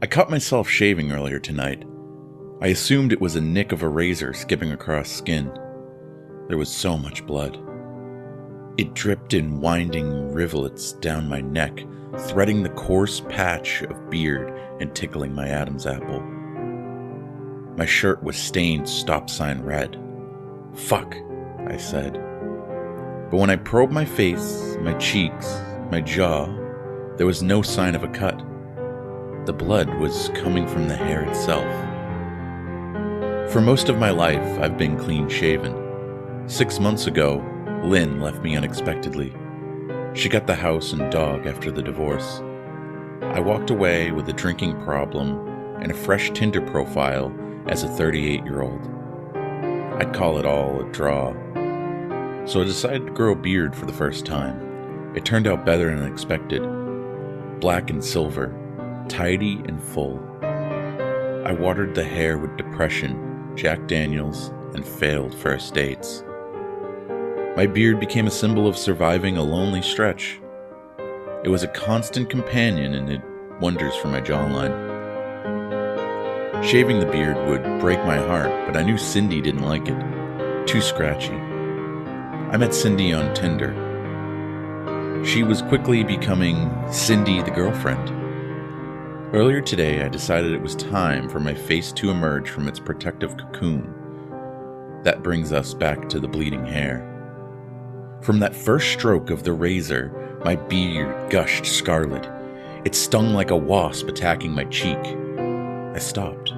I caught myself shaving earlier tonight. I assumed it was a nick of a razor skipping across skin. There was so much blood. It dripped in winding rivulets down my neck, threading the coarse patch of beard and tickling my Adam's apple. My shirt was stained stop sign red. "Fuck," I said. But when I probed my face, my cheeks, my jaw, there was no sign of a cut. The blood was coming from the hair itself. For most of my life, I've been clean-shaven. 6 months ago, Lynn left me unexpectedly. She got the house and dog after the divorce. I walked away with a drinking problem and a fresh Tinder profile as a 38-year-old. I'd call it all a draw. So I decided to grow a beard for the first time. It turned out better than expected. Black and silver, tidy and full. I watered the hair with depression, Jack Daniels, and failed first dates. My beard became a symbol of surviving a lonely stretch. It was a constant companion and did wonders for my jawline. Shaving the beard would break my heart, but I knew Cindy didn't like it. Too scratchy. I met Cindy on Tinder. She was quickly becoming Cindy the girlfriend. Earlier today, I decided it was time for my face to emerge from its protective cocoon. That brings us back to the bleeding hair. From that first stroke of the razor, my beard gushed scarlet. It stung like a wasp attacking my cheek. I stopped.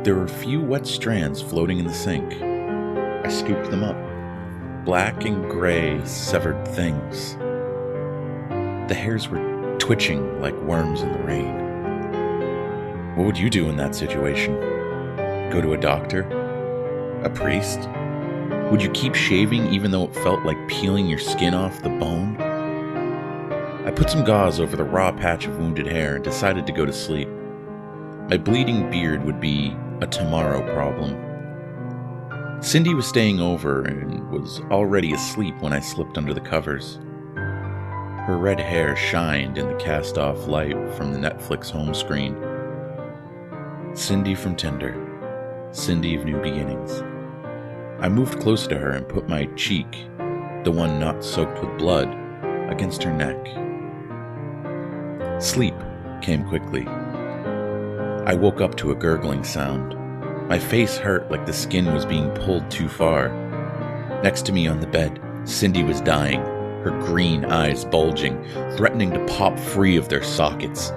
There were a few wet strands floating in the sink. I scooped them up. Black and gray, severed things. The hairs were twitching like worms in the rain. What would you do in that situation? Go to a doctor? A priest? Would you keep shaving even though it felt like peeling your skin off the bone? I put some gauze over the raw patch of wounded hair and decided to go to sleep. My bleeding beard would be a tomorrow problem. Cindy was staying over and was already asleep when I slipped under the covers. Her red hair shined in the cast-off light from the Netflix home screen. Cindy from Tinder. Cindy of New Beginnings. I moved close to her and put my cheek, the one not soaked with blood, against her neck. Sleep came quickly. I woke up to a gurgling sound. My face hurt like the skin was being pulled too far. Next to me on the bed, Cindy was dying, her green eyes bulging, threatening to pop free of their sockets.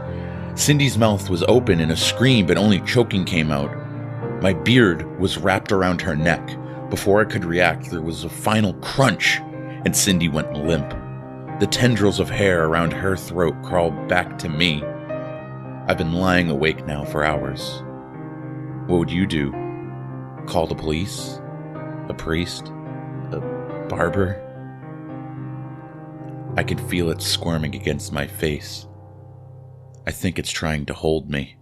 Cindy's mouth was open in a scream, but only choking came out. My beard was wrapped around her neck. Before I could react, there was a final crunch, and Cindy went limp. The tendrils of hair around her throat crawled back to me. I've been lying awake now for hours. What would you do? Call the police? A priest? A barber? I could feel it squirming against my face. I think it's trying to hold me.